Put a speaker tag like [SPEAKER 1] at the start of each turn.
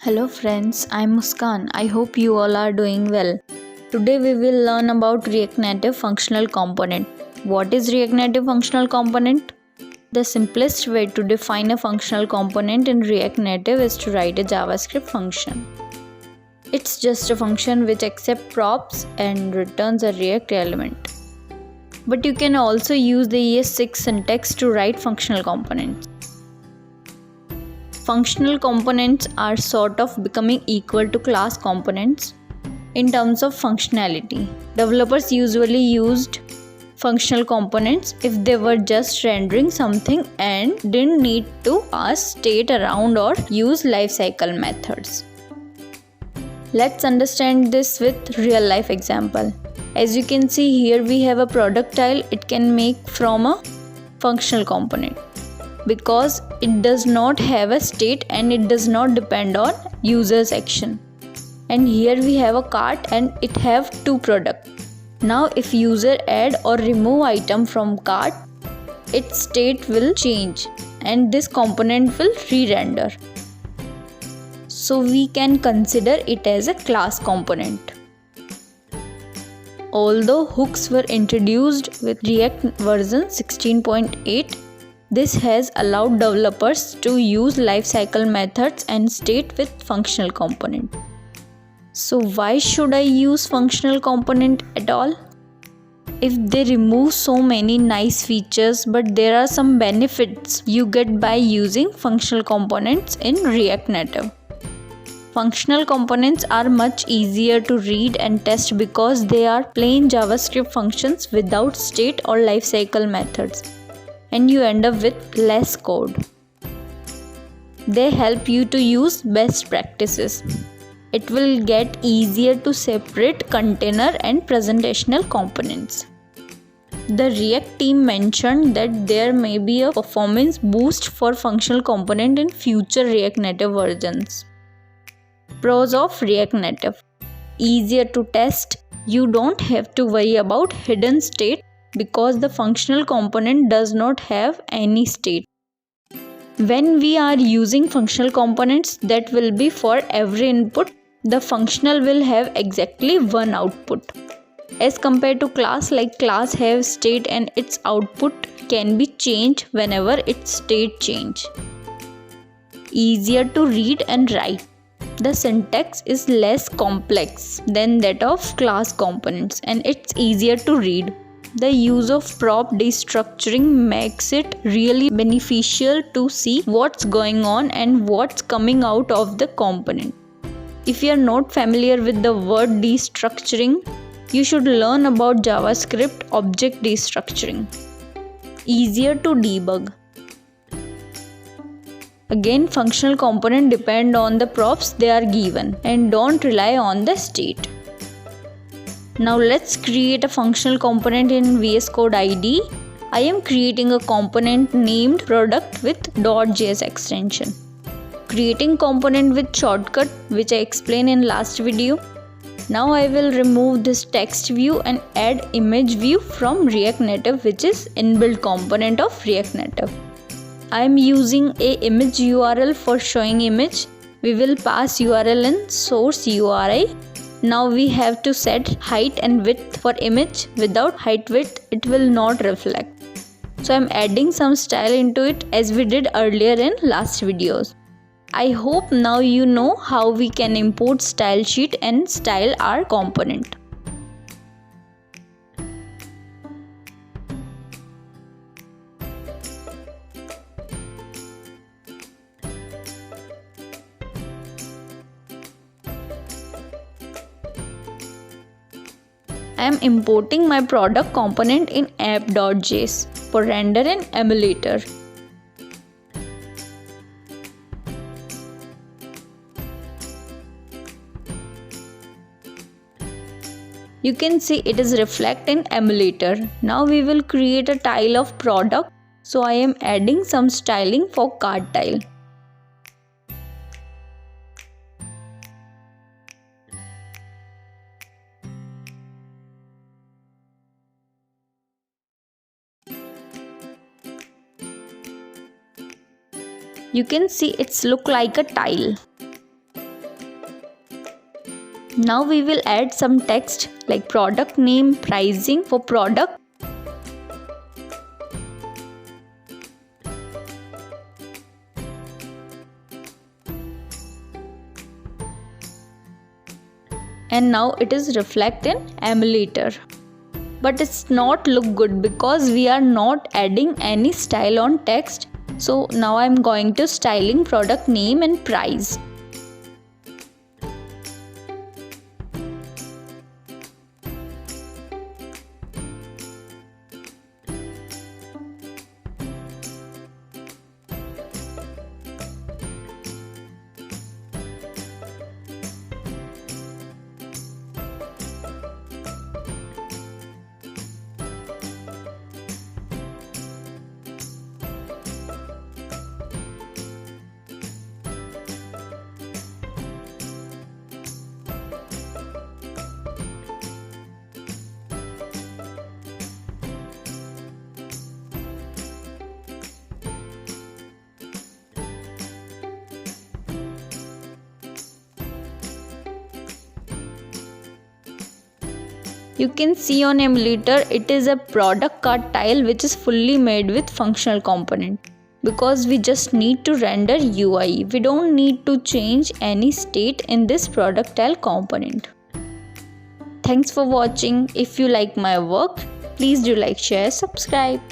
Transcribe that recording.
[SPEAKER 1] Hello friends, I'm Muskan. I hope you all are doing well. Today we will learn about React Native functional component. What is React Native functional component? The simplest way to define a functional component in React Native is to write a JavaScript function. It's just a function which accepts props and returns a React element. But you can also use the ES6 syntax to write functional components. Functional components are sort of becoming equal to class components in terms of functionality. Developers usually used functional components if they were just rendering something and didn't need to pass state around or use lifecycle methods. Let's understand this with real life example. As you can see here, we have a product tile. It can make from a functional component because it does not have a state and it does not depend on user's action. And here we have a cart and it have two products. Now if user add or remove item from cart, its state will change and this component will re-render. So we can consider it as a class component. Although hooks were introduced with React version 16.8, this has allowed developers to use lifecycle methods and state with functional component. So why should I use functional component at all? If they remove so many nice features, but there are some benefits you get by using functional components in React Native. Functional components are much easier to read and test because they are plain JavaScript functions without state or lifecycle methods, and you end up with less code. They help you to use best practices. It will get easier to separate container and presentational components. The React team mentioned that there may be a performance boost for functional component in future React Native versions. Pros of React Native: easier to test. You don't have to worry about hidden state because the functional component does not have any state. When we are using functional components, that will be for every input. The functional will have exactly one output. As compared to class, like class have state and its output can be changed whenever its state change. Easier to read and write. The syntax is less complex than that of class components and it's easier to read. The use of prop destructuring makes it really beneficial to see what's going on and what's coming out of the component. If you are not familiar with the word destructuring, you should learn about JavaScript object destructuring. Easier to debug. Again, functional components depend on the props they are given and don't rely on the state. Now let's create a functional component in VS Code IDE. I am creating a component named product with .js extension. Creating component with shortcut which I explained in last video. Now I will remove this text view and add image view from React Native, which is inbuilt component of React Native. I am using a image URL for showing image. We will pass URL in source URI. Now we have to set height and width for image. Without height width, it will not reflect. So I am adding some style into it as we did earlier in last videos. I hope now you know how we can import style sheet and style our component. I am importing my product component in app.js for render in emulator. You can see it is reflect in emulator. Now we will create a tile of product. So I am adding some styling for cart tile. You can see it's look like a tile. Now we will add some text like product name, pricing for product, and now it is reflect in emulator. But it's not look good because we are not adding any style on text. So now I'm going to styling product name and price. You can see on emulator it is a product card tile which is fully made with functional component, because we just need to render UI. We don't need to change any state in this product tile component. Thanks for watching. If you like my work, please do like, share, subscribe.